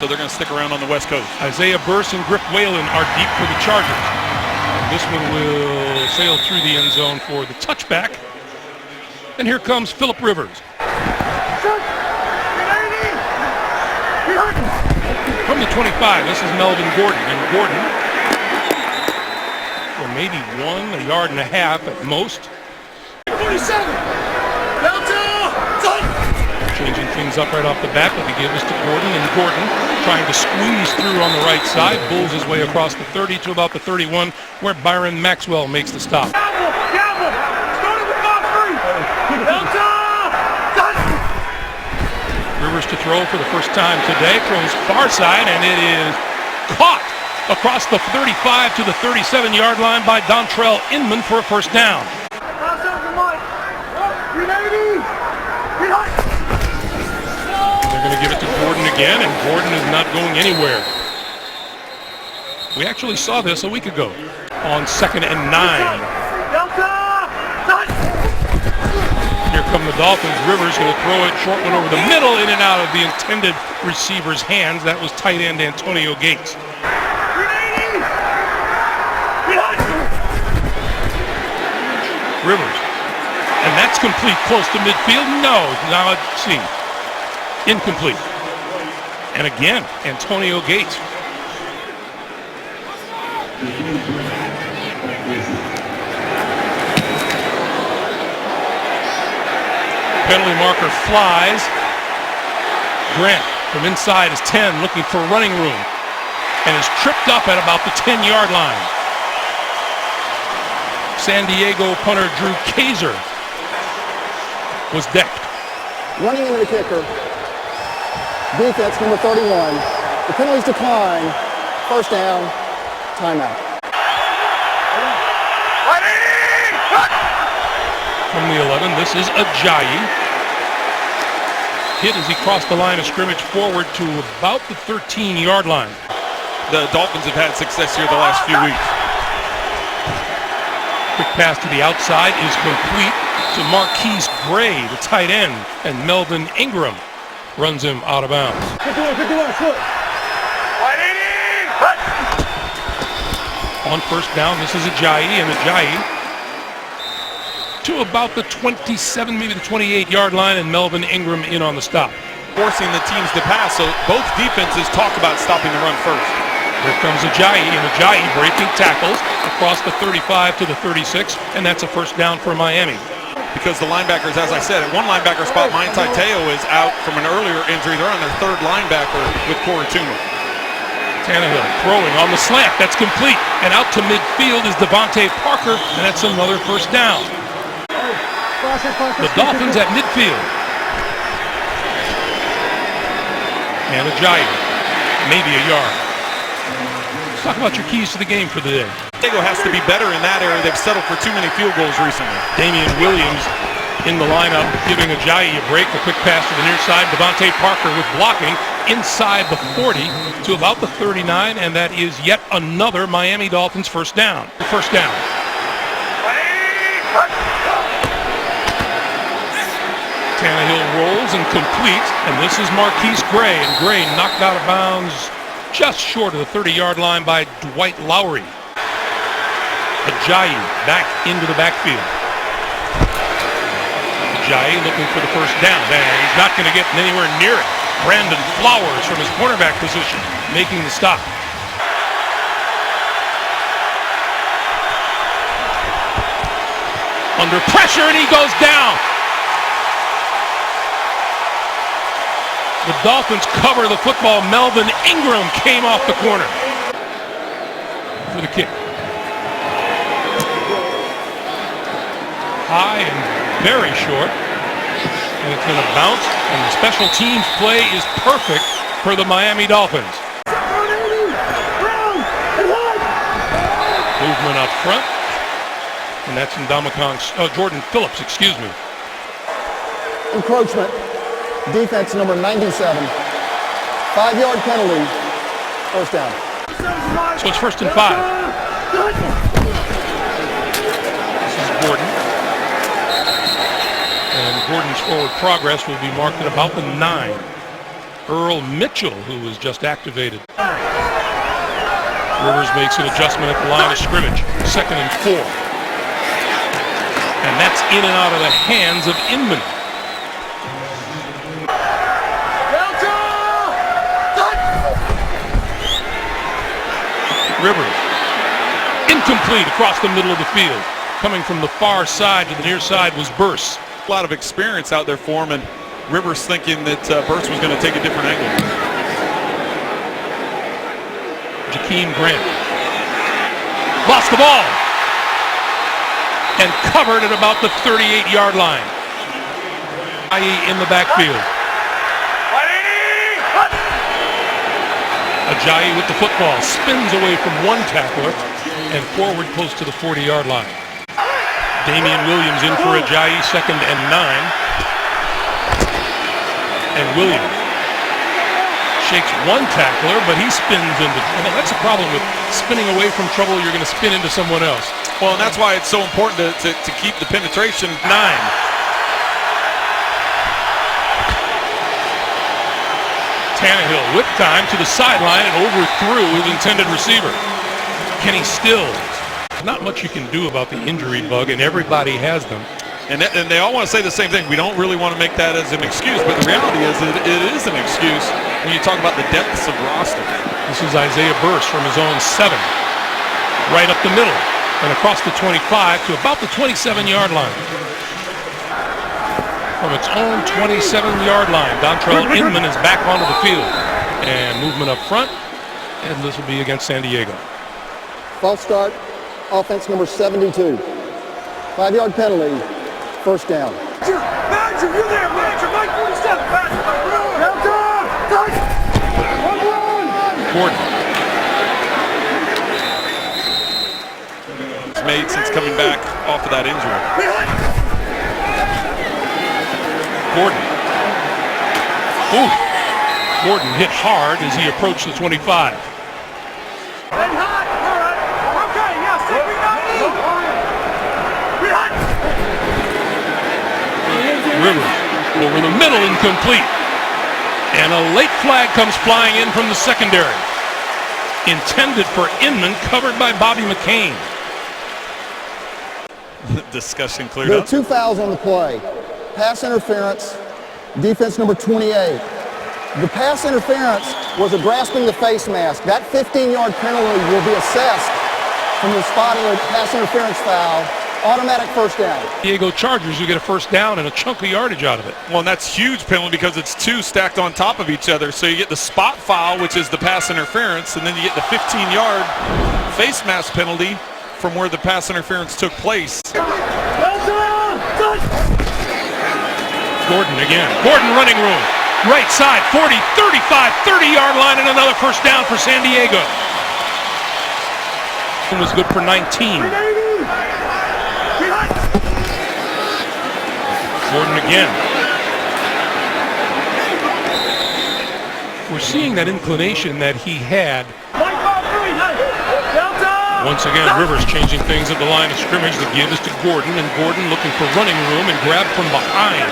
So they're going to stick around on the West Coast. Isaiah Burse and Griff Whalen are deep for the Chargers. And this one will sail through the end zone for the touchback. And here comes Phillip Rivers. From the 25, this is Melvin Gordon. And Gordon, for maybe a yard and a half at most. 47. Changing things up right off the bat, but they give us to Gordon, and Gordon trying to squeeze through on the right side, bulls his way across the 30 to about the 31, where Byron Maxwell makes the stop. Rivers to throw for the first time today, throws far side, and it is caught across the 35 to the 37-yard line by Dontrell Inman for a first down. They're going to give it to Gordon again, and Gordon is not going anywhere. We actually saw this a week ago on 2nd and 9. Here come the Dolphins. Rivers going to throw it, short one over the middle, in and out of the intended receiver's hands. That was tight end Antonio Gates. Rivers. And that's complete, close to midfield. No, now let's see. Incomplete. And again, Antonio Gates. Penalty marker flies. Grant from inside is 10, looking for running room, and is tripped up at about the 10-yard line. San Diego punter Drew Kaiser was decked. Running into the kicker. Defense number 31. The penalties decline. First down. Timeout. From the 11, this is Ajayi. Hit as he crossed the line of scrimmage forward to about the 13-yard line. The Dolphins have had success here the last few weeks. Quick pass to the outside is complete to Marquise Gray, the tight end, and Melvin Ingram runs him out of bounds. On first down, this is Ajayi, and Ajayi to about the 27, maybe the 28-yard line, and Melvin Ingram in on the stop. Forcing the teams to pass, so both defenses talk about stopping the run first. Here comes Ajayi, and Ajayi breaking tackles across the 35 to the 36, and that's a first down for Miami. Because the linebackers, as I said, at one linebacker spot, Manti Te'o is out from an earlier injury. They're on their third linebacker with Corey Toomer. Tannehill throwing on the slant, that's complete, and out to midfield is Devontae Parker, and that's another first down. The Dolphins at midfield. And Ajayi, maybe a yard. Let's talk about your keys to the game for the day. Diego has to be better in that area. They've settled for too many field goals recently. Damian Williams in the lineup, giving Ajayi a break. A quick pass to the near side. Devontae Parker with blocking inside the 40 to about the 39, and that is yet another Miami Dolphins first down. First down. Tannehill rolls and complete, and this is Marquise Gray, and Gray knocked out of bounds just short of the 30-yard line by Dwight Lowry. Ajayi back into the backfield. Ajayi looking for the first down, and he's not going to get anywhere near it. Brandon Flowers from his cornerback position making the stop. Under pressure, and he goes down. The Dolphins cover the football. Melvin Ingram came off the corner for the kick. High and very short, and it's going to bounce, and the special teams play is perfect for the Miami Dolphins. Movement up front, and that's in Jordan Phillips, excuse me. Encroachment. Defense number 97. 5-yard penalty. First down. So it's 1st and 5. This is Gordon. And Gordon's forward progress will be marked at about the 9. Earl Mitchell, who was just activated. Rivers makes an adjustment at the line of scrimmage. 2nd and 4. And that's in and out of the hands of Inman. Rivers. Incomplete across the middle of the field. Coming from the far side to the near side was Burse. A lot of experience out there for him, and Rivers thinking that Burse was going to take a different angle. Jakeem Grant lost the ball and covered at about the 38-yard line. In the backfield. Ajayi with the football, spins away from one tackler and forward close to the 40-yard line. Damian Williams in for Ajayi, 2nd and 9. And Williams shakes one tackler, but he spins into. Well, that's a problem with spinning away from trouble. You're going to spin into someone else. Well, and that's why it's so important to keep the penetration. 9. Tannehill with time to the sideline and overthrew his intended receiver. Kenny Stills. Not much you can do about the injury bug, and everybody has them. And they all want to say the same thing. We don't really want to make that as an excuse, but the reality is it is an excuse when you talk about the depths of roster. This is Isaiah Burse from his own 7. Right up the middle and across the 25 to about the 27-yard line. From its own 27-yard line, Dontrell Inman is back onto the field. And movement up front, and this will be against San Diego. False start, offense number 72. 5-yard penalty, 1st down. Manager, you're there, manager, Mike 47, Gordon. It's made since coming back off of that injury. Gordon. Ooh. Gordon hit hard as he approached the 25. Rivers over the middle, incomplete. And a late flag comes flying in from the secondary. Intended for Inman, covered by Bobby McCain. Discussion cleared There are up. 2 fouls on the play. Pass interference, defense number 28. The pass interference was a grasping the face mask. That 15-yard penalty will be assessed from the spotting of pass interference foul. Automatic 1st down. Diego Chargers, you get a 1st down and a chunk of yardage out of it. Well, and that's huge penalty because it's 2 stacked on top of each other. So you get the spot foul, which is the pass interference, and then you get the 15-yard face mask penalty from where the pass interference took place. Gordon again. Gordon running room. Right side, 40, 35, 30-yard line, and another 1st down for San Diego. It was good for 19. Gordon again. We're seeing that inclination that he had. Once again, Rivers changing things at the line of scrimmage. The give is to Gordon, and Gordon looking for running room and grabbed from behind.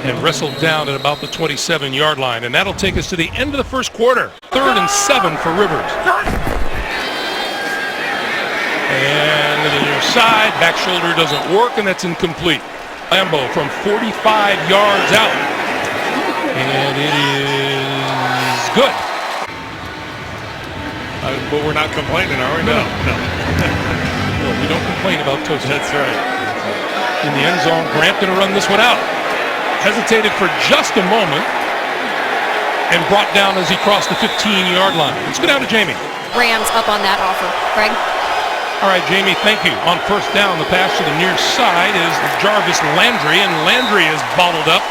And wrestled down at about the 27-yard line. And that'll take us to the end of the 1st quarter. 3rd and 7 for Rivers. And to the near side, back shoulder doesn't work, and that's incomplete. Lambo from 45 yards out. And it is good. But we're not complaining, are we? No. Well, we don't complain about Tosin. That's right. In the end zone, Grant going to run this one out. Hesitated for just a moment and brought down as he crossed the 15-yard line. Let's go down to Jamie. Rams up on that offer. Greg? All right, Jamie, thank you. On 1st down, the pass to the near side is Jarvis Landry, and Landry is bottled up.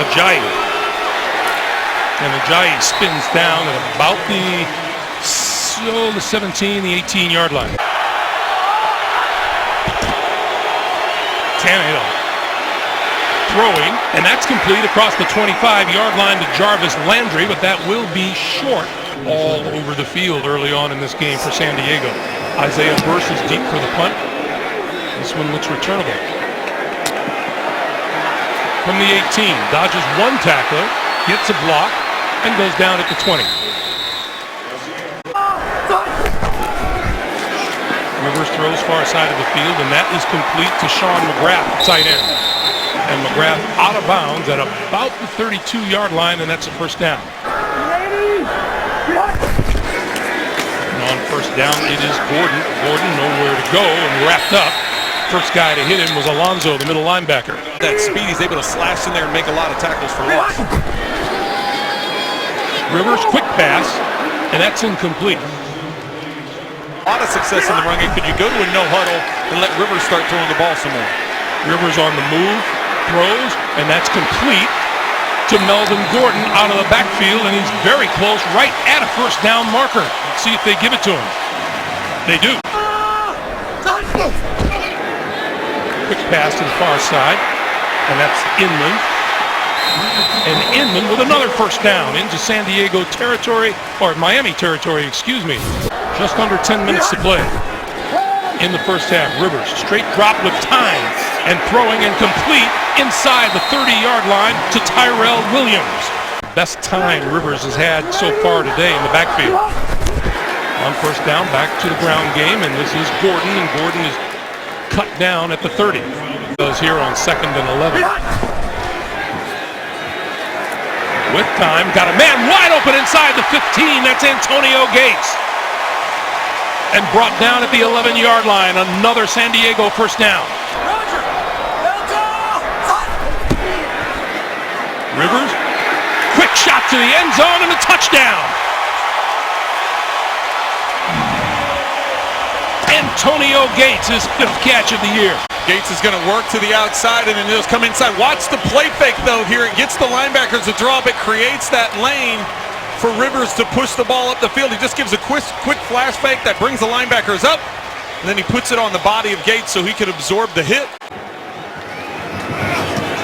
Ajayi. And Ajayi spins down at about the 17, the 18-yard line. Tannehill throwing, and that's complete across the 25-yard line to Jarvis Landry, but that will be short all over the field early on in this game for San Diego. Isaiah Burse is deep for the punt. This one looks returnable. from the 18. Dodges one tackler, gets a block, and goes down at the 20. Rivers throws far side of the field, and that is complete to Sean McGrath, tight end. And McGrath out of bounds at about the 32-yard line, and that's a first down. And on first down, it is Gordon. Gordon nowhere to go and wrapped up. First guy to hit him was Alonzo, the middle linebacker. That speed, he's able to slash in there and make a lot of tackles for loss. Rivers, quick pass, and that's incomplete. A lot of success in the run game. Could you go to a no huddle and let Rivers start throwing the ball some more? Rivers on the move, throws, and that's complete to Melvin Gordon out of the backfield, and he's very close, right at a first down marker. See if they give it to him. They do. Quick pass to the far side, and that's Inman. And Inman with another first down into San Diego territory, or Miami territory, excuse me. Just under 10 minutes to play in the first half. Rivers, straight drop with time, and throwing and complete inside the 30-yard line to Tyrell Williams. Best time Rivers has had so far today in the backfield. On first down, back to the ground game, and this is Gordon, and Gordon is cut down at the 30. Goes here on 2nd and 11. With time, got a man wide open inside the 15. That's Antonio Gates. And brought down at the 11-yard line. Another San Diego first down. Rivers, quick shot to the end zone and a touchdown. Antonio Gates, his 5th catch of the year. Gates is going to work to the outside and then he'll come inside. Watch the play fake though here. It gets the linebackers to draw up. It creates that lane for Rivers to push the ball up the field. He just gives a quick flash fake that brings the linebackers up, and then he puts it on the body of Gates so he could absorb the hit.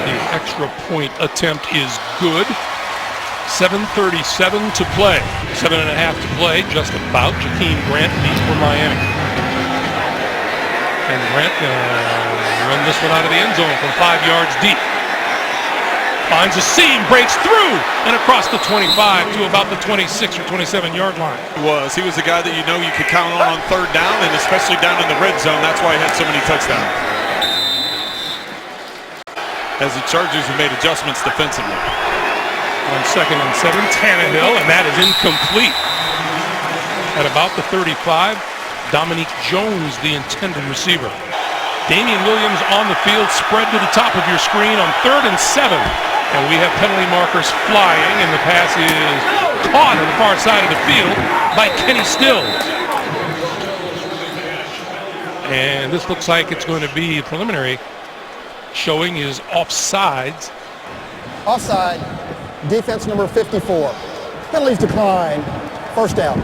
The extra point attempt is good. 7:37 to play. 7.5 to play, just about. Jakeem Grant leads for Miami. And Grant run this one out of the end zone from 5 yards deep. Finds a seam, breaks through, and across the 25 to about the 26 or 27-yard line. He was a guy that you know you could count on third down, and especially down in the red zone. That's why he had so many touchdowns. As the Chargers have made adjustments defensively. On 2nd and 7, Tannehill, and that is incomplete. At about the 35, Dominique Jones, the intended receiver. Damian Williams on the field, spread to the top of your screen on 3rd and 7. And we have penalty markers flying, and the pass is caught on the far side of the field by Kenny Stills. And this looks like it's going to be preliminary. Showing is offsides. Offside, defense number 54. Penalties decline, first down.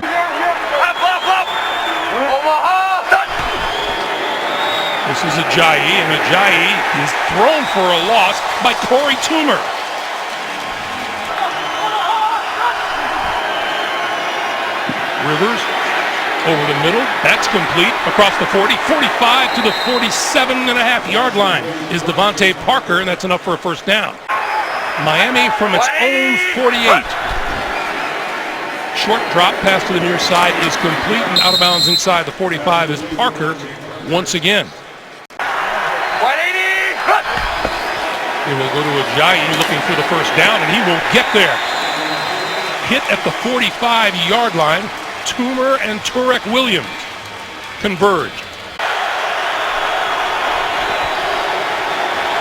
This is Ajayi, and Ajayi is thrown for a loss by Corey Toomer. Rivers over the middle, that's complete. Across the 40, 45 to the 47.5-yard line is Devontae Parker, and that's enough for a first down. Miami from its own 48. Short drop pass to the near side is complete, and out of bounds inside the 45 is Parker once again. It will go to Ajayi looking for the first down, and he will get there. Hit at the 45-yard line. Toomer and Turek Williams converge.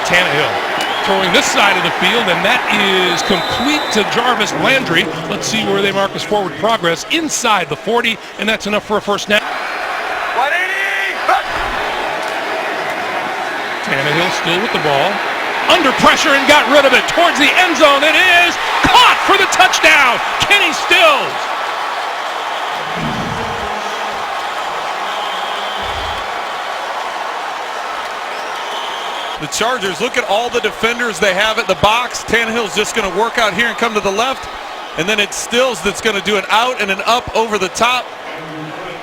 Tannehill throwing this side of the field, and that is complete to Jarvis Landry. Let's see where they mark as forward progress inside the 40, and that's enough for a first down. Tannehill still with the ball. Under pressure and got rid of it towards the end zone. It is caught for the touchdown. Kenny Stills. The Chargers, look at all the defenders they have at the box. Tannehill's just going to work out here and come to the left. And then it's Stills that's going to do an out and an up over the top.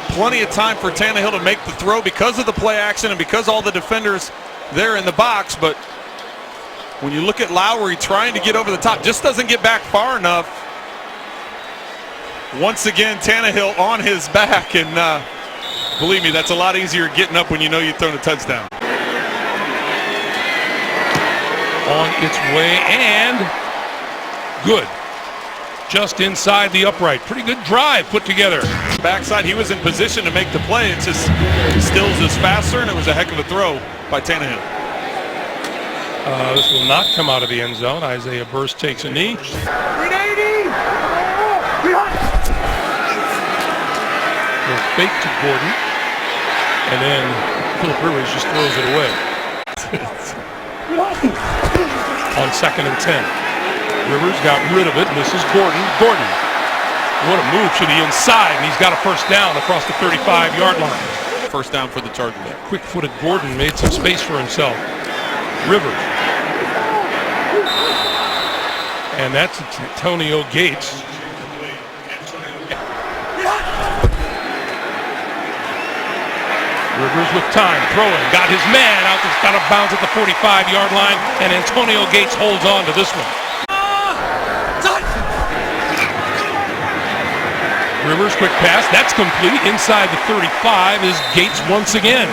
Plenty of time for Tannehill to make the throw because of the play action and because all the defenders there in the box. But When you look at Lowry trying to get over the top, just doesn't get back far enough. Once again, Tannehill on his back, and believe me, that's a lot easier getting up when you know you've thrown a touchdown. On its way, and good. Just inside the upright. Pretty good drive put together. Backside, he was in position to make the play. It's just Stills is faster, and it was a heck of a throw by Tannehill. This will not come out of the end zone. Isaiah Burst takes a knee. 380! He'll fake to Gordon, and then Phillip Rivers just throws it away. On 2nd and 10. Rivers got rid of it, and this is Gordon. Gordon, what a move to the inside, and he's got a first down across the 35-yard line. First down for the Chargers. Quick-footed Gordon made some space for himself. Rivers. And that's Antonio Gates. Rivers with time, throwing, got his man out of bounds at the 45-yard line, and Antonio Gates holds on to this one. Rivers, quick pass, that's complete. Inside the 35 is Gates once again.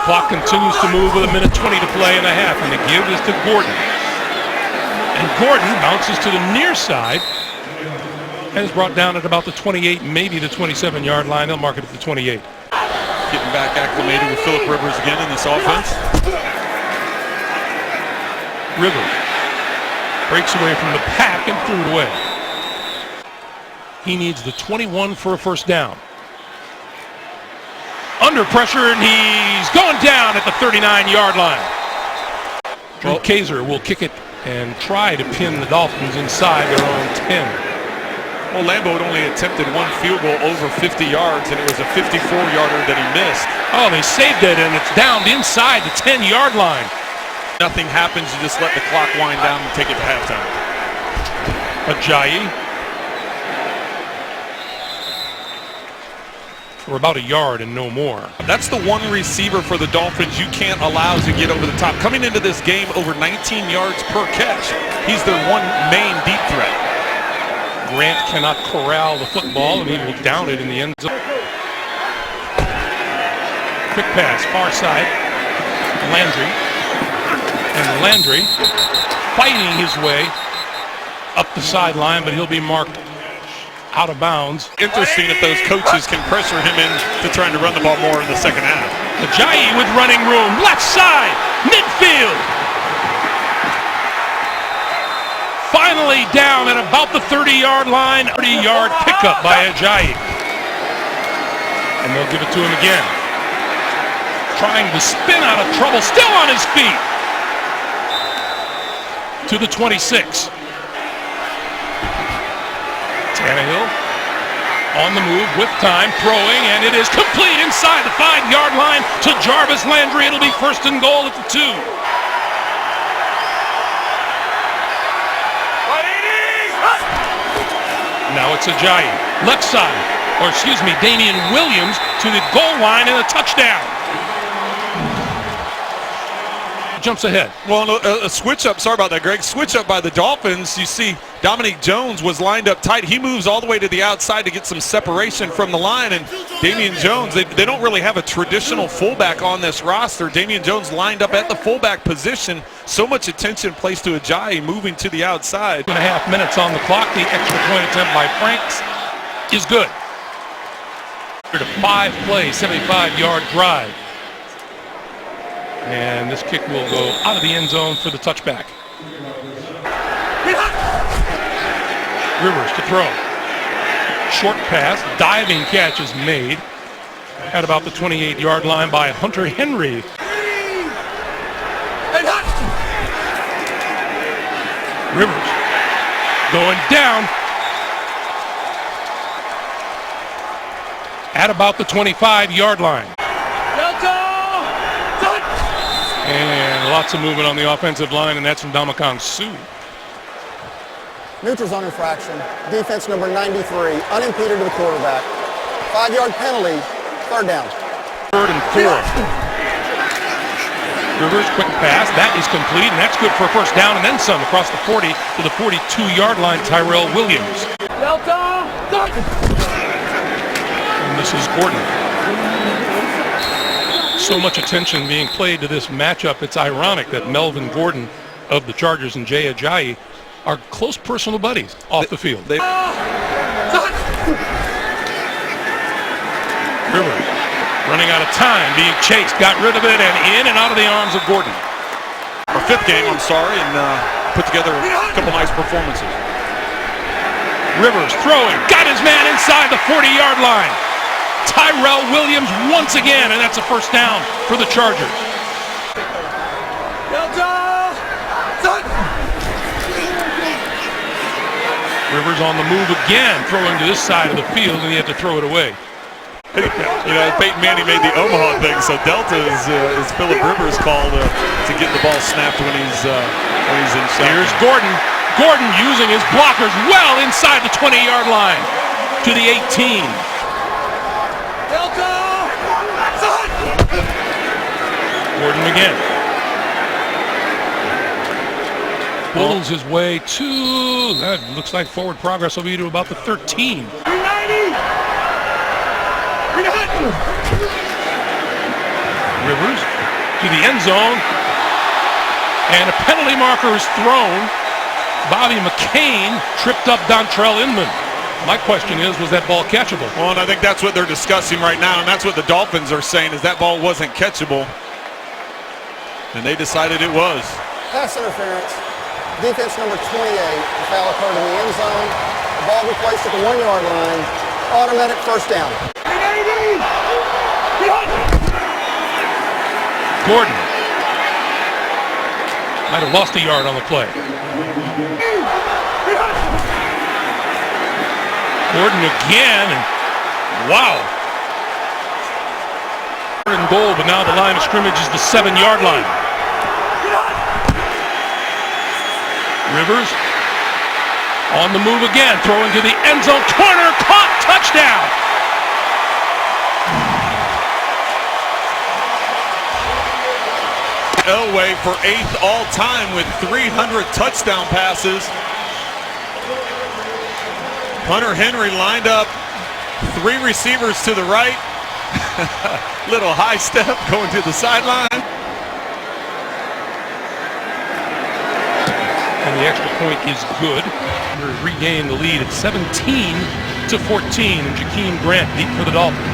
Clock continues to move with 1:20 to play and a half, and the give is to Gordon. And Gordon bounces to the near side and is brought down at about the 28, maybe the 27-yard line. They'll mark it at the 28. Getting back acclimated with Phillip Rivers again in this offense. Rivers breaks away from the pack and threw it away. He needs the 21 for a first down. Under pressure, and he's going down at the 39-yard line. Drew Kaiser will kick it and try to pin the Dolphins inside their own 10. Well, Lambeau had only attempted one field goal over 50 yards, and it was a 54-yarder that he missed. Oh, they saved it, and it's down inside the 10-yard line. Nothing happens, you just let the clock wind down and take it to halftime. Ajayi for about a yard and no more. That's the one receiver for the Dolphins you can't allow to get over the top. Coming into this game over 19 yards per catch, he's their one main deep threat. Grant cannot corral the football, and he will down it in the end zone. Quick pass, far side. Landry. And Landry fighting his way up the sideline, but he'll be marked out of bounds. Interesting that those coaches can pressure him into trying to run the ball more in the second half. Ajayi with running room, left side, midfield. Finally down at about the 30-yard line. 30-yard pickup by Ajayi. And they'll give it to him again. Trying to spin out of trouble, still on his feet. To the 26. Tannehill on the move with time, throwing, and it is complete inside the 5-yard line to Jarvis Landry. It'll be first and goal at the 2. Now it's Ajayi, left side, or excuse me, Damian Williams to the goal line and a touchdown. Jumps ahead. Well, a switch up, sorry about that, Greg. Switch up by the Dolphins. You see Dominique Jones was lined up tight. He moves all the way to the outside to get some separation from the line, and Damian Jones, they don't really have a traditional fullback on this roster. Damian Jones lined up at the fullback position. So much attention placed to Ajayi moving to the outside. 2.5 minutes on the clock. The extra point attempt by Franks is good. 5-play, 75-yard drive. And this kick will go out of the end zone for the touchback. Rivers to throw. Short pass, diving catch is made at about the 28-yard line by Hunter Henry. Rivers going down at about the 25-yard line. And lots of movement on the offensive line, and that's from Ndamukong Suh. Neutral zone infraction. Defense number 93, unimpeded to the quarterback. 5-yard penalty, third down. 3rd and 4. Rivers, quick pass. That is complete, and that's good for a first down and then some across the 40 to the 42-yard line. Tyrell Williams. Delta! And this is Gordon. So much attention being played to this matchup. It's ironic that Melvin Gordon of the Chargers and Jay Ajayi are close personal buddies off the field. Rivers running out of time, being chased, got rid of it, and in and out of the arms of Gordon. Our fifth game, I'm sorry, and put together a couple nice performances. Rivers throwing, got his man inside the 40-yard line. Tyrell Williams once again, and that's a first down for the Chargers. Rivers on the move again, throwing to this side of the field, and he had to throw it away. You know, Peyton Manning made the Omaha thing, so Delta is Phillip Rivers' call to get the ball snapped when he's in shotgun. Here's Gordon. Gordon using his blockers well inside the 20-yard line to the 18. Gordon again. Pulls his way to, that looks like forward progress will be to about the 13. Rivers to the end zone, and a penalty marker is thrown. Bobby McCain tripped up Dontrell Inman. My question is, was that ball catchable? Well, and I think that's what they're discussing right now, and that's what the Dolphins are saying, is that ball wasn't catchable. And they decided it was. Pass interference. Defense number 28. The foul occurred in the end zone. The ball be placed at the 1-yard line. Automatic first down. Gordon might have lost a yard on the play. Gordon again, and wow. Third and goal, but now the line of scrimmage is the 7-yard line. Rivers on the move again, throwing to the end zone, corner, caught, touchdown. Elway for 8th all-time with 300 touchdown passes. Hunter Henry lined up 3 receivers to the right. Little high step going to the sideline. And the extra point is good. We're regaining the lead at 17-14, and Jakeem Grant deep for the Dolphins.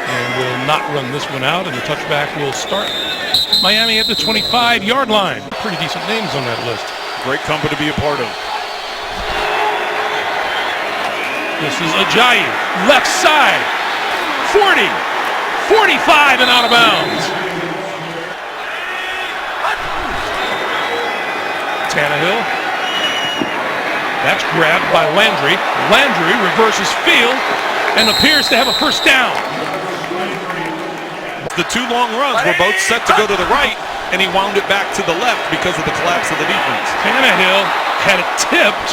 And will not run this one out, and the touchback will start. Miami at the 25-yard line. Pretty decent names on that list. Great company to be a part of. This is Ajayi, left side, 40, 45, and out of bounds. Tannehill. That's grabbed by Landry. Landry reverses field and appears to have a first down. The 2 long runs were both set to go to the right, and he wound it back to the left because of the collapse of the defense. Tannehill had it tipped,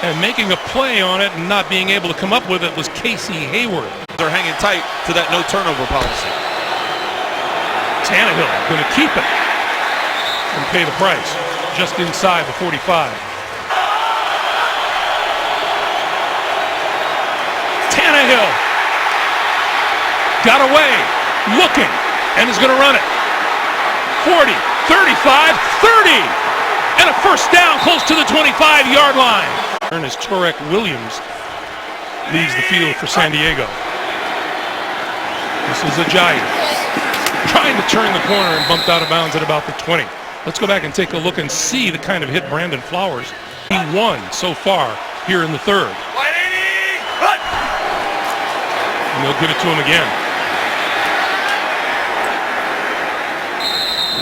and making a play on it and not being able to come up with it was Casey Hayward. They're hanging tight to that no turnover policy. Tannehill going to keep it and pay the price just inside the 45. Tannehill got away, looking, and is going to run it. 40, 35, 30, and a first down close to the 25-yard line. As Torek Williams leaves the field for San Diego. This is Ajayi trying to turn the corner and bumped out of bounds at about the 20. Let's go back and take a look and see the kind of hit Brandon Flowers. He won so far here in the third. And they'll give it to him again.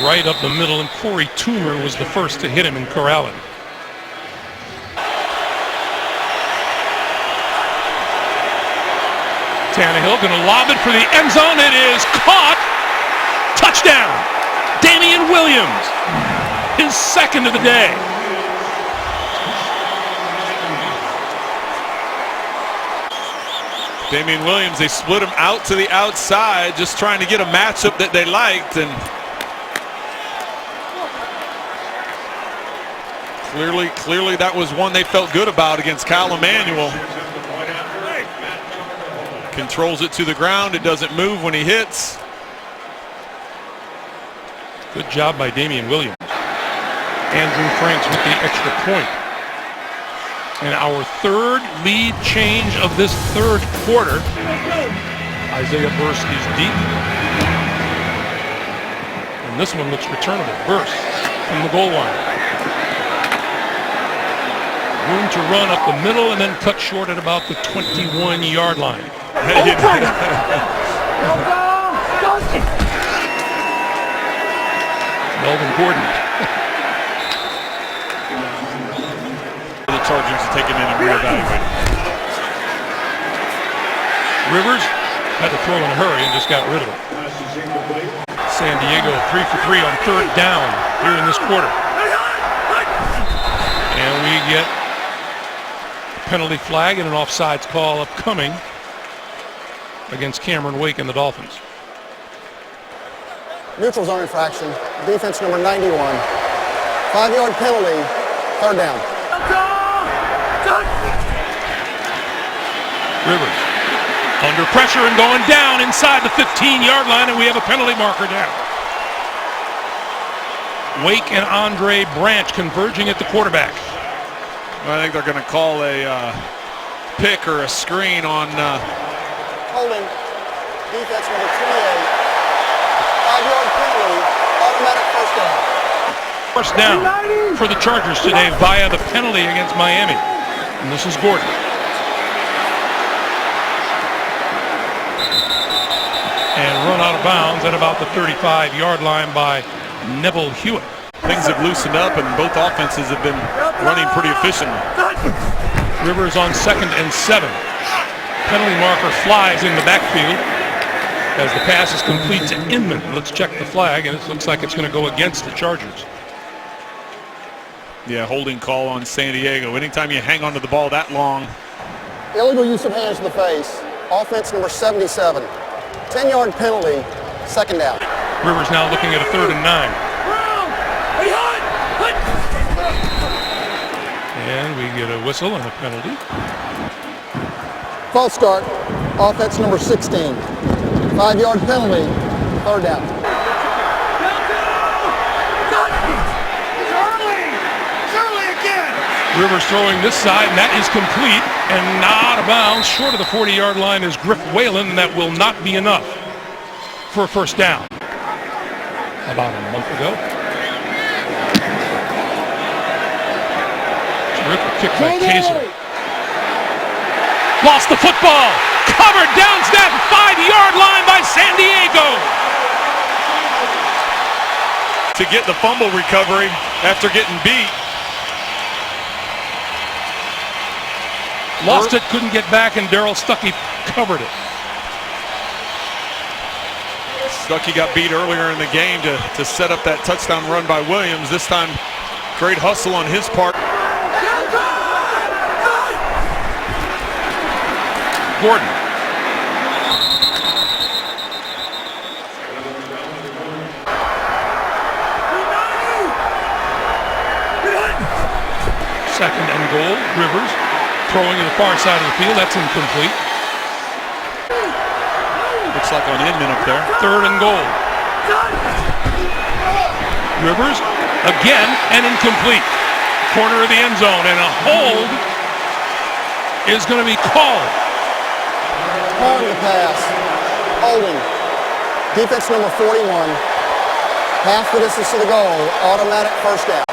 Right up the middle, and Corey Toomer was the first to hit him in corralling. Tannehill going to lob it for the end zone. It is caught. Touchdown. Damian Williams. His second of the day. Damian Williams, they split him out to the outside, just trying to get a matchup that they liked, and clearly that was one they felt good about against Kyle Emanuel. Controls it to the ground. It doesn't move when he hits. Good job by Damian Williams. Andrew Franks with the extra point. And our third lead change of this third quarter. Isaiah Burst is deep. And this one looks returnable. Burst from the goal line. Room to run up the middle and then cut short at about the 21-yard line. Melvin Gordon. The Chargers to take him in and reevaluate. Rivers had to throw in a hurry and just got rid of it. San Diego 3 for 3 on third down here in this quarter. And we get a penalty flag and an offsides call upcoming against Cameron Wake and the Dolphins. Neutral zone infraction. Defense number 91. 5-yard penalty. Third down. Rivers under pressure and going down inside the 15-yard line, and we have a penalty marker down. Wake and Andre Branch converging at the quarterback. I think they're going to call a pick or a screen on Holding. Defense number 28. 5-yard penalty. Automatic first down. First down for the Chargers today via the penalty against Miami. And this is Gordon. And run out of bounds at about the 35-yard line by Neville Hewitt. things have loosened up and both offenses have been running pretty efficiently. Rivers on 2nd and 7. Penalty marker flies in the backfield as the pass is complete to Inman. Let's check the flag, and it looks like it's going to go against the Chargers. Yeah, holding call on San Diego. Anytime you hang onto the ball that long. Illegal use of hands to the face. Offense number 77. 10-yard penalty, 2nd down. Rivers now looking at a 3rd and 9. And we get a whistle and a penalty. False start. Offense number 16. 5-yard penalty, 3rd down. Rivers throwing this side, and that is complete and not out of bounds. Short of the 40-yard line is Griff Whalen, and that will not be enough for a first down. About a month ago. Terrific kick by Kaiser. Lost the football. Covered down that 5-yard line by San Diego. To get the fumble recovery after getting beat. Lost it, couldn't get back, and Darryl Stuckey covered it. Stuckey got beat earlier in the game to set up that touchdown run by Williams. This time, great hustle on his part. Gordon. Second and goal, Rivers. Throwing to the far side of the field, that's incomplete. Looks like on Inman up there. 3rd and goal. Rivers, again, and incomplete. Corner of the end zone, and a hold is going to be called. Calling the pass. Holding. Defense number 41. Half the distance to the goal. Automatic first down.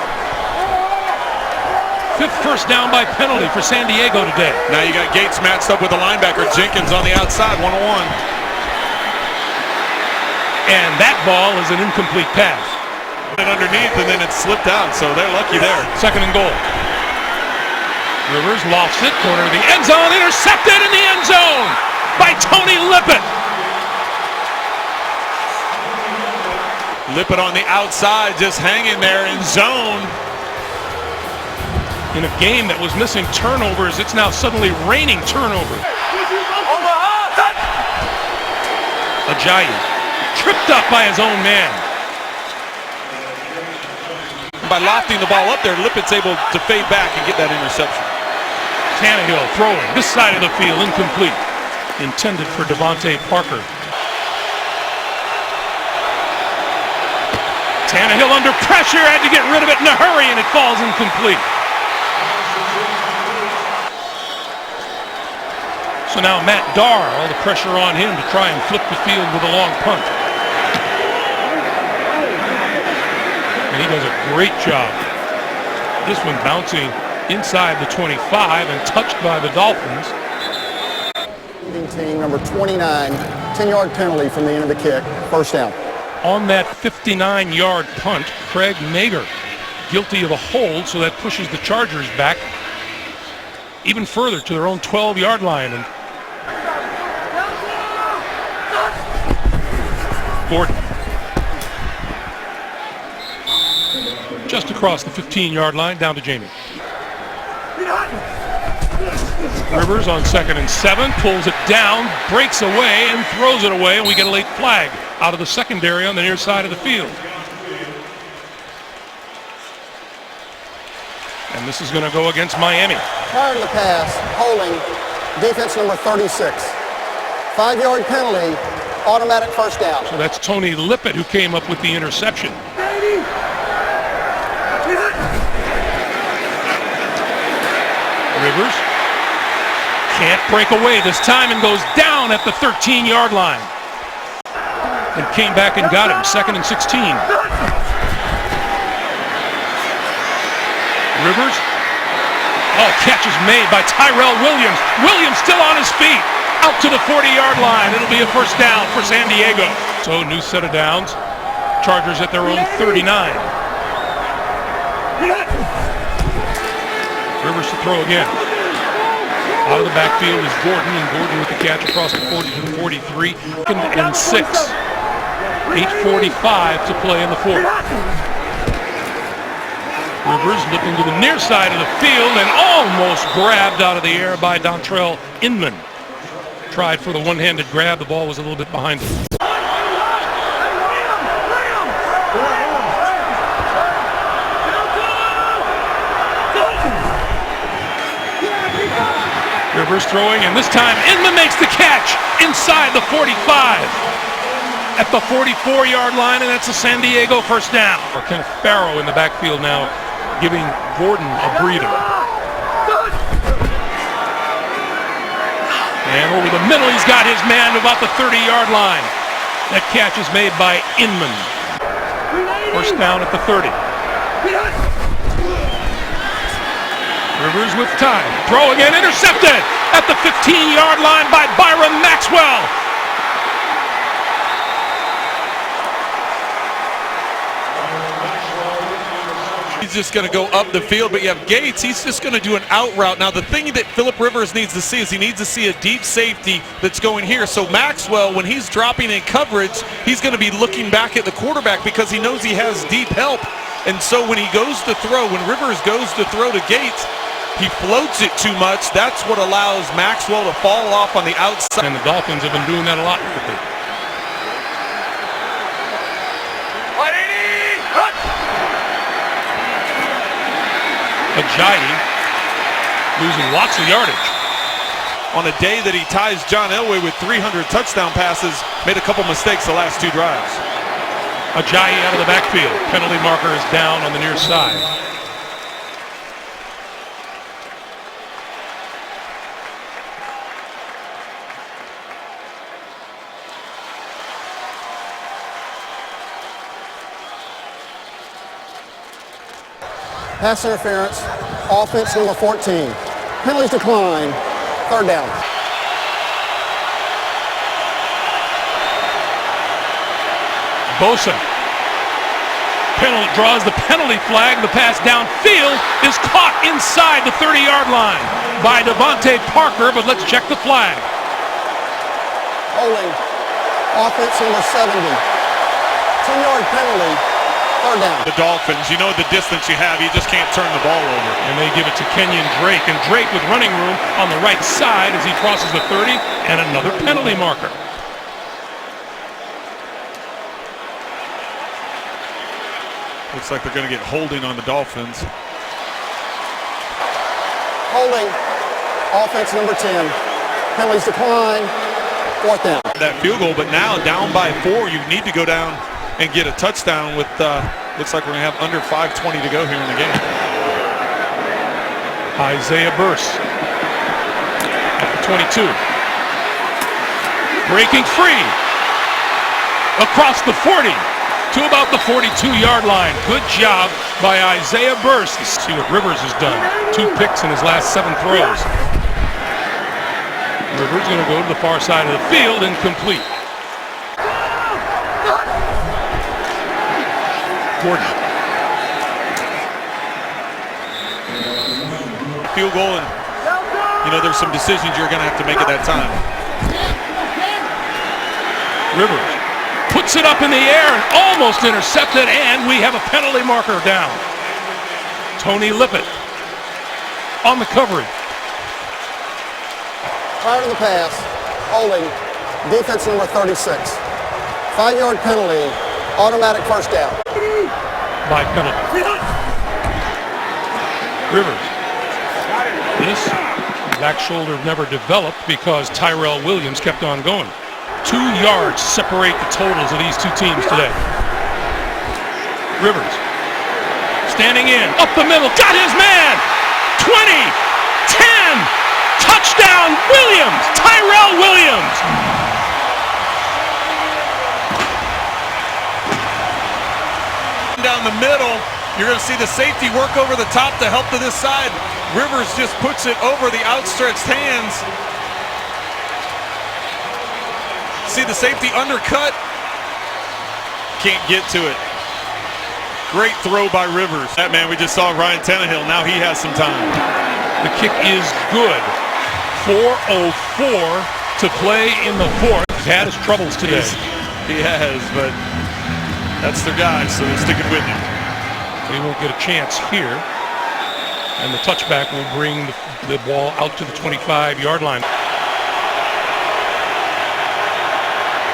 5th first down by penalty for San Diego today. Now you got Gates matched up with the linebacker. Jenkins on the outside, 1-on-1. And that ball is an incomplete pass. And underneath, and then it slipped out, so they're lucky there. 2nd and goal. Rivers lofts it, corner of the end zone, intercepted in the end zone by Tony Lippett. Lippett on the outside, just hanging there in zone. In a game that was missing turnovers, it's now suddenly raining turnovers. Ajayi tripped up by his own man. By lofting the ball up there, Lippett's able to fade back and get that interception. Tannehill throwing this side of the field, incomplete. Intended for Devontae Parker. Tannehill under pressure, had to get rid of it in a hurry, and it falls incomplete. So now Matt Darr, all the pressure on him to try and flip the field with a long punt. And he does a great job. This one bouncing inside the 25 and touched by the Dolphins. Team number 29, 10-yard penalty from the end of the kick, first down. On that 59-yard punt, Craig Mager guilty of a hold, so that pushes the Chargers back even further to their own 12-yard line. And Gordon just across the 15-yard line, down to Jamie. Rivers on 2nd and 7, pulls it down, breaks away, and throws it away, and we get a late flag out of the secondary on the near side of the field. And this is going to go against Miami. Prior to the pass, holding defense number 36. 5-yard penalty, automatic first down. So that's Tony Lippett who came up with the interception. Rivers can't break away this time and goes down at the 13-yard line. And came back and got him, 2nd and 16. Rivers. Oh, catch is made by Tyrell Williams. Williams still on his feet. Out to the 40-yard line. It'll be a first down for San Diego. So new set of downs. Chargers at their own 39. Rivers to throw again. Out of the backfield is Gordon, and Gordon with the catch across the 40 to the 43. And 6. 8:45 to play in the fourth. Rivers looking to the near side of the field and almost grabbed out of the air by Dontrell Inman. Tried for the one-handed grab. The ball was a little bit behind him. Rivers throwing, and this time Inman makes the catch inside the 45 at the 44-yard line, and that's a San Diego first down. Or Kenneth Farrow in the backfield now, giving Gordon a breather. And over the middle, he's got his man to about the 30-yard line. That catch is made by Inman. First down at the 30. Rivers with time. Throw again, intercepted at the 15-yard line by Byron Maxwell. He's just going to go up the field, but you have Gates. He's just going to do an out route. Now, the thing that Phillip Rivers needs to see is he needs to see a deep safety that's going here. So Maxwell, when he's dropping in coverage, he's going to be looking back at the quarterback because he knows he has deep help. And so when he goes to throw, when Rivers goes to throw to Gates, he floats it too much. That's what allows Maxwell to fall off on the outside. And the Dolphins have been doing that a lot lately. Ajayi losing lots of yardage. On a day that he ties John Elway with 300 touchdown passes, made a couple mistakes the last 2 drives. Ajayi out of the backfield. Penalty marker is down on the near side. Pass interference, offense number 14. Penalties decline, third down. Bosa draws the penalty flag. The pass downfield is caught inside the 30-yard line by Devontae Parker, but let's check the flag. Holding, offense number 70. 10-yard penalty, third down. The Dolphins, you know the distance you have, you just can't turn the ball over. And they give it to Kenyon Drake, and Drake with running room on the right side as he crosses the 30, and another penalty marker. Looks like they're going to get holding on the Dolphins. Holding, offense number 10. Penalties decline, 4th down. That field goal, but now down by 4, you need to go down and get a touchdown with, looks like we're going to have under 5:20 to go here in the game. Isaiah Burse at the 22. Breaking free across the 40 to about the 42-yard line. Good job by Isaiah Burse. See what Rivers has done. 2 picks in his last 7 throws. Rivers going to go to the far side of the field and complete. Gordon. Field goal, and you know there's some decisions you're going to have to make at that time. Rivers puts it up in the air and almost intercepted, and we have a penalty marker down. Tony Lippett on the coverage. Prior to the pass, holding, defense number 36. 5-yard penalty, automatic 1st down. By penalty. Rivers. This back shoulder never developed because Tyrell Williams kept on going. 2 yards separate the totals of these 2 teams today. Rivers standing in, up the middle, got his man! 20, 10, touchdown Williams! Tyrell Williams! Down the middle, you're going to see the safety work over the top to help to this side. Rivers just puts it over the outstretched hands. See the safety undercut. Can't get to it. Great throw by Rivers. That man, we just saw Ryan Tannehill. Now he has some time. The kick is good. 4:04 to play in the 4th. He's had his troubles today. He has, but that's their guy, so they're sticking with him. He won't get a chance here. And the touchback will bring the ball out to the 25-yard line.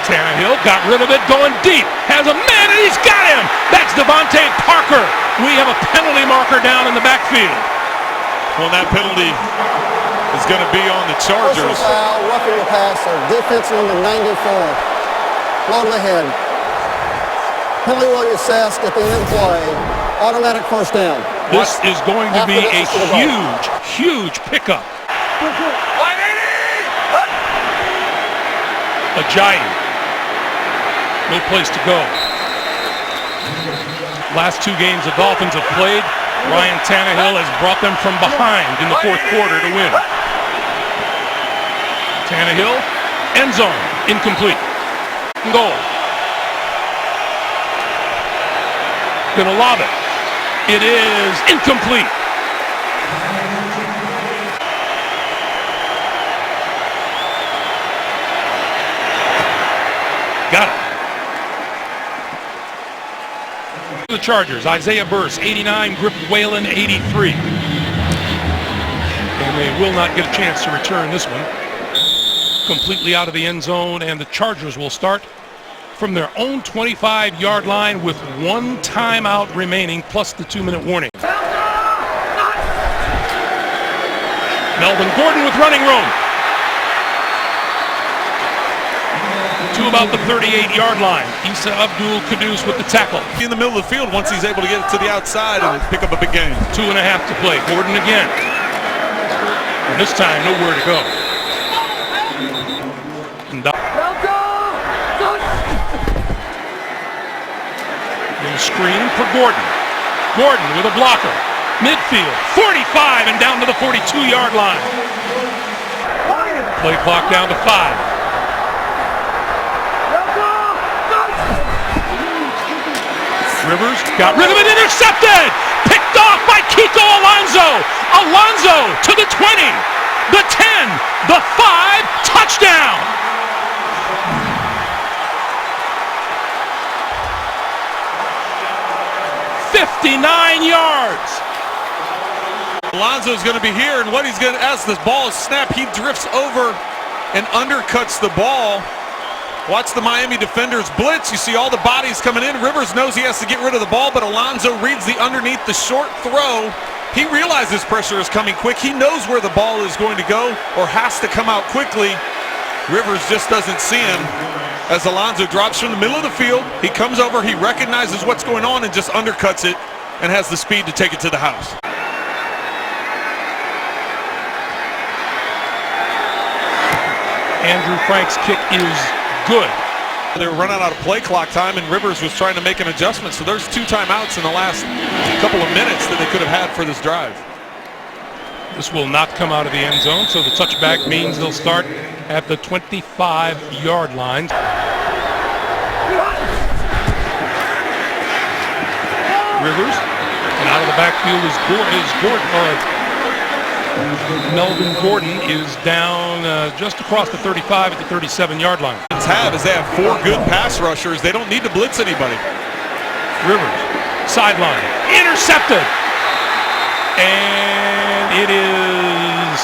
Tannehill got rid of it, going deep. Has a man, and he's got him. That's Devontae Parker. We have a penalty marker down in the backfield. Well, that penalty is going to be on the Chargers. Personal foul, roughing the passer, defense number 94. Low to the head. Penalty will be assessed at the end of the play. Automatic 1st down. This is going to be a huge, huge pickup. Ajayi. No place to go. Last 2 games the Dolphins have played, Ryan Tannehill has brought them from behind in the 4th quarter to win. Tannehill, end zone, incomplete. Goal. Gonna lob it. It is incomplete. Got it. The Chargers, Isaiah Burse, 89, Griff Whalen, 83. And they will not get a chance to return this one. Completely out of the end zone, and the Chargers will start from their own 25-yard line with 1 timeout remaining, plus the 2-minute warning. Melvin Gordon with running room. To about the 38-yard line. Issa Abdul Kudus with the tackle. In the middle of the field once he's able to get it to the outside and pick up a big gain. 2.5 to play. Gordon again. And this time, nowhere to go. And a screen for Gordon. Gordon with a blocker. Midfield, 45 and down to the 42-yard line. Play clock down to 5. Rivers got rid of it, intercepted! Picked off by Kiko Alonso! Alonso to the 20, the 10, the 5, touchdown! "59 yards. Alonso's going to be here, and what he's going to, as the ball is snapped, he drifts over and undercuts the ball Watch the Miami defenders blitz. You see all the bodies coming in. Rivers knows he has to get rid of the ball, but Alonzo reads the underneath the short throw. He realizes pressure is coming quick. He knows where the ball is going to go or has to come out quickly. Rivers just doesn't see him. As Alonzo drops from the middle of the field, he comes over, he recognizes what's going on and just undercuts it and has the speed to take it to the house. Andrew Frank's kick is good. They were running out of play clock time, and Rivers was trying to make an adjustment. So there's 2 timeouts in the last couple of minutes that they could have had for this drive. This will not come out of the end zone, so the touchback means they'll start at the 25-yard line. Rivers, and out of the backfield is Gordon. Melvin Gordon is down just across the 35 at the 37-yard line. They have 4 good pass rushers. They don't need to blitz anybody. Rivers, sideline, intercepted, and it is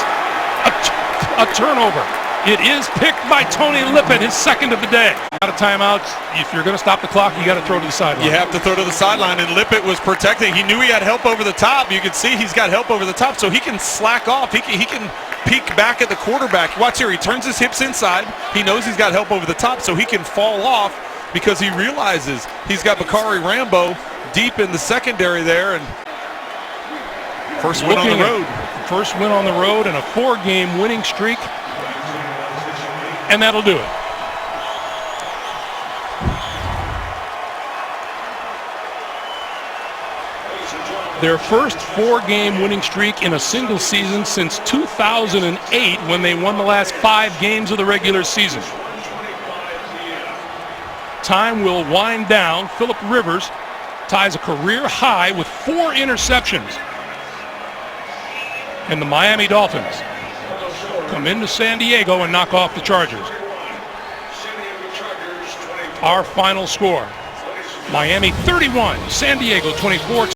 a turnover. It is picked by Tony Lippett, his second of the day. Out of timeouts. If you're going to stop the clock, you got to throw to the sideline. You have to throw to the sideline, and Lippett was protecting. He knew he had help over the top. You can see he's got help over the top, so he can slack off. He can peek back at the quarterback. Watch here. He turns his hips inside. He knows he's got help over the top, so he can fall off because he realizes he's got Bakari Rambo deep in the secondary there. And first win on the road. First win on the road and a 4-game winning streak. And that'll do it. Their first 4-game winning streak in a single season since 2008 when they won the last 5 games of the regular season. Time will wind down. Phillip Rivers ties a career high with 4 interceptions. And the Miami Dolphins come into San Diego and knock off the Chargers. Our final score, Miami 31, San Diego 24.